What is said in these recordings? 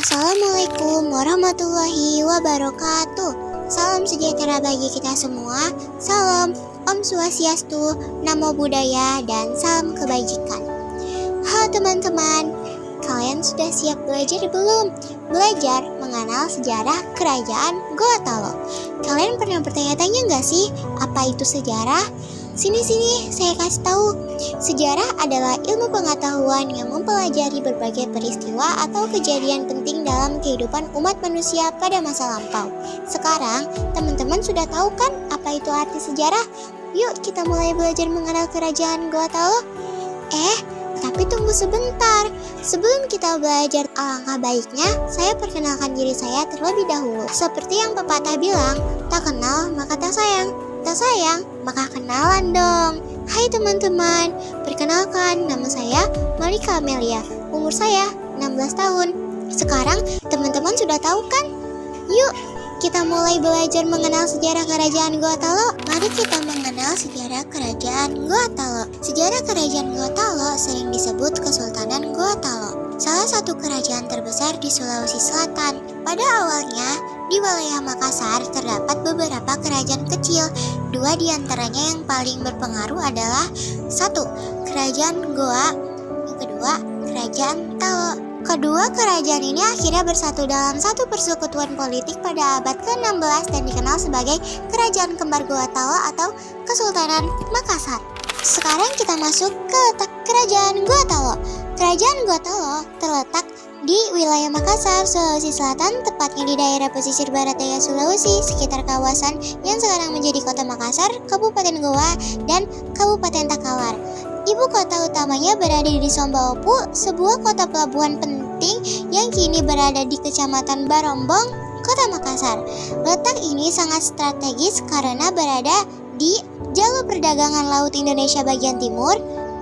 Assalamualaikum warahmatullahi wabarakatuh. Salam sejahtera bagi kita semua. Salam Om Swastiastu, Namo Buddhaya, dan salam kebajikan. Halo teman-teman, kalian sudah siap belajar belum? Belajar mengenal sejarah kerajaan Goa Talo. Kalian pernah bertanya-tanya nggak sih, apa itu sejarah? Sini, saya kasih tahu. Sejarah adalah ilmu pengetahuan yang mempelajari berbagai peristiwa atau kejadian penting dalam kehidupan umat manusia pada masa lampau. Sekarang, teman-teman sudah tahu kan apa itu arti sejarah? Yuk kita mulai belajar mengenal kerajaan Goa Talo. Tapi tunggu sebentar. Sebelum kita belajar, alangkah baiknya saya perkenalkan diri saya terlebih dahulu. Seperti yang pepatah bilang, tak kenal maka tak sayang. Tak sayang, maka kenalan dong. Hai teman-teman, perkenalkan nama saya Malika Amelia. Umur saya 16 tahun. Sekarang teman-teman sudah tahu kan? Yuk, kita mulai belajar mengenal sejarah kerajaan Goa Talo. Mari kita mengenal sejarah kerajaan Goa Talo. Sejarah kerajaan Goa Talo sering disebut Kesultanan Goa Talo, salah satu kerajaan terbesar di Sulawesi Selatan. Pada awalnya, di wilayah Makassar terdapat beberapa kerajaan kecil. Dua di antaranya yang paling berpengaruh adalah satu, Kerajaan Goa, yang kedua, Kerajaan Talo. Kedua kerajaan ini akhirnya bersatu dalam satu persekutuan politik pada abad ke-16 dan dikenal sebagai Kerajaan Kembar Goa Talo atau Kesultanan Makassar. Sekarang kita masuk ke letak Kerajaan Goa Talo. Kerajaan Goa Talo terletak di wilayah Makassar, Sulawesi Selatan, tepatnya di daerah pesisir barat daya Sulawesi, sekitar kawasan yang sekarang menjadi Kota Makassar, Kabupaten Goa, dan Kabupaten Takalar. Ibu kota utamanya berada di Sombaopu, sebuah kota pelabuhan penting yang kini berada di Kecamatan Barombong, Kota Makassar. Letak ini sangat strategis karena berada di jalur perdagangan laut Indonesia bagian timur,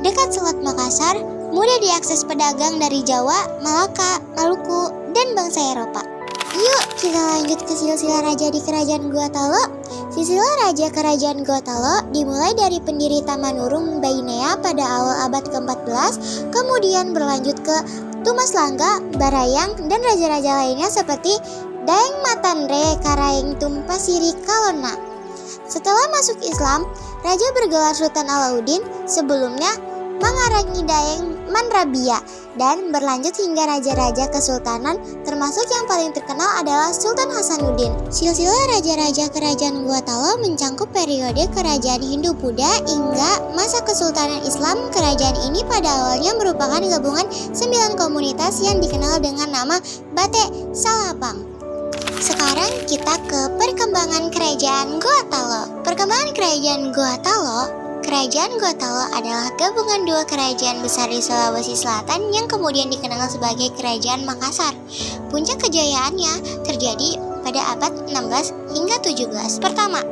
dekat Selat Makassar, mudah diakses pedagang dari Jawa, Malaka, Maluku, dan bangsa Eropa. Yuk kita lanjut ke silsilah raja di kerajaan Goa Talo. Silsilah raja kerajaan Goa Talo dimulai dari pendiri Tamanurung Bainea pada awal abad ke-14, kemudian berlanjut ke Tumas Langga, Barayang, dan raja-raja lainnya seperti Daeng Matanre, Karaeng Tumpasiri Kalona. Setelah masuk Islam, raja bergelar Sultan Alauddin, sebelumnya Mangarangi Daeng Manrabia, dan berlanjut hingga raja-raja kesultanan, termasuk yang paling terkenal adalah Sultan Hasanuddin. Silsilah raja-raja kerajaan Goa Talo mencangkup periode kerajaan Hindu-Buddha hingga masa kesultanan Islam. Kerajaan ini pada awalnya merupakan gabungan 9 komunitas yang dikenal dengan nama Bate Salapang. Sekarang kita ke perkembangan kerajaan Goa Talo. Perkembangan kerajaan Goa Talo. Kerajaan Goa Talo adalah gabungan dua kerajaan besar di Sulawesi Selatan yang kemudian dikenal sebagai Kerajaan Makassar. Puncak kejayaannya terjadi pada abad 16 hingga 17. Pertama,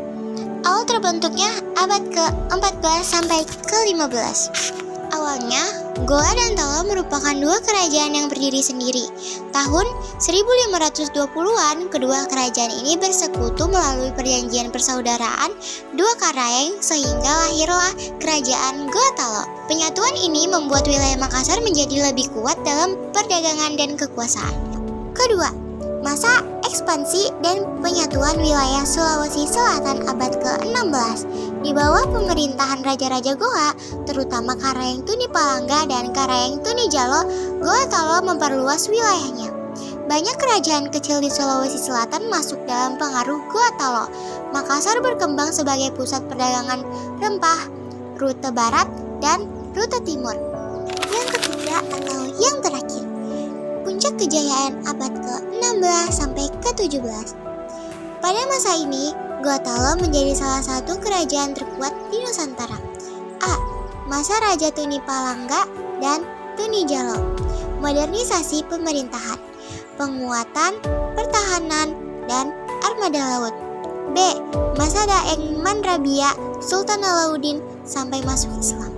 awal terbentuknya abad ke-14 sampai ke-15. Awalnya, Goa dan Talo merupakan dua kerajaan yang berdiri sendiri. Tahun 1520-an, kedua kerajaan ini bersekutu melalui perjanjian persaudaraan dua Karaeng sehingga lahirlah Kerajaan Goa Talo. Penyatuan ini membuat wilayah Makassar menjadi lebih kuat dalam perdagangan dan kekuasaan. Kedua, masa ekspansi dan penyatuan wilayah Sulawesi Selatan abad ke-16. Di bawah pemerintahan raja-raja Goa, terutama Karaeng Tuni Palangga dan Karaeng Tuni Jalo, Goa Talo memperluas wilayahnya. Banyak kerajaan kecil di Sulawesi Selatan masuk dalam pengaruh Goa Talo. Makassar berkembang sebagai pusat perdagangan rempah, rute barat, dan rute timur. Yang ketiga atau yang terakhir, puncak kejayaan abad ke-16 sampai ke-17. Pada masa ini, Goa Talo menjadi salah satu kerajaan terkuat di Nusantara. A. Masa Raja Tuni Palangga dan Tuni Jalo. Modernisasi pemerintahan, penguatan pertahanan, dan armada laut. B. Masa Daeng Manrabia, Sultan Alauddin sampai masuk Islam.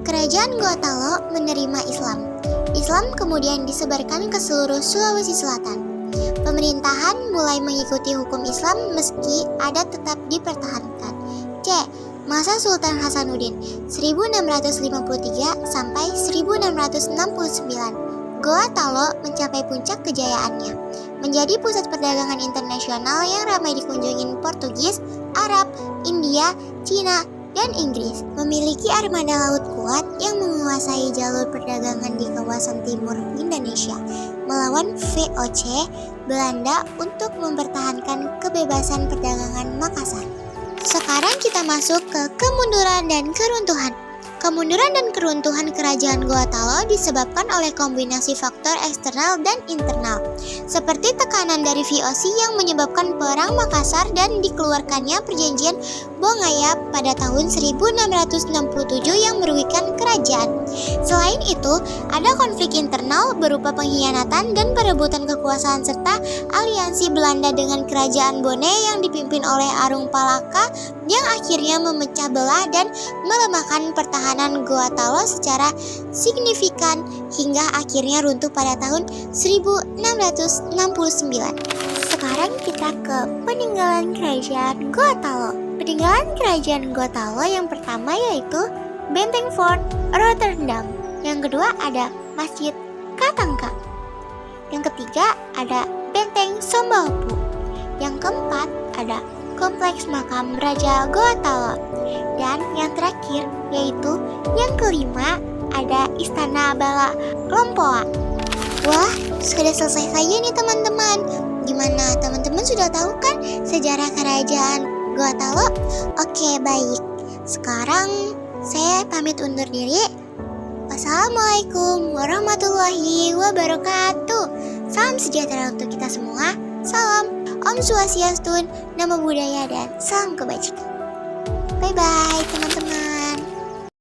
Kerajaan Goa Talo menerima Islam. Islam kemudian disebarkan ke seluruh Sulawesi Selatan. Pemerintahan mulai mengikuti hukum Islam meski adat tetap dipertahankan. C. Masa Sultan Hasanuddin 1653 sampai 1669. Goa Talo mencapai puncak kejayaannya, menjadi pusat perdagangan internasional yang ramai dikunjungi Portugis, Arab, India, Cina, dan Inggris. Memiliki armada laut kuat yang menguasai jalur perdagangan di kawasan timur Indonesia, melawan VOC Belanda untuk mempertahankan kebebasan perdagangan Makassar. Sekarang kita masuk ke kemunduran dan keruntuhan. Kemunduran dan keruntuhan kerajaan Goa Talo disebabkan oleh kombinasi faktor eksternal dan internal, seperti tekanan dari VOC yang menyebabkan perang Makassar dan dikeluarkannya perjanjian Bongaya pada tahun 1667 yang merugikan kerajaan. Selain itu, ada konflik internal berupa pengkhianatan dan perebutan kekuasaan serta aliansi Belanda dengan kerajaan Bone yang dipimpin oleh Arung Palaka yang akhirnya memecah belah dan melemahkan pertahanan Goa Talo secara signifikan hingga akhirnya runtuh pada tahun 1669. Sekarang kita ke peninggalan kerajaan Goa Talo. Peninggalan kerajaan Goa Talo yang pertama yaitu Benteng Fort Rotterdam. Yang kedua ada Masjid Katangka. Yang ketiga ada Benteng Sombahu. Yang keempat ada Kompleks Makam Raja Goa Talo. Dan yang terakhir yaitu yang kelima ada Istana Bala Lompoa. Wah, sudah selesai saja nih teman-teman. Gimana, teman-teman sudah tahu kan sejarah kerajaan Goa Talo? Oke, baik. Sekarang saya pamit undur diri. Wassalamualaikum warahmatullahi wabarakatuh. Salam sejahtera untuk kita semua. Salam Om Swastiastu, Namo Buddhaya, dan salam kebajikan. Bye-bye teman-teman.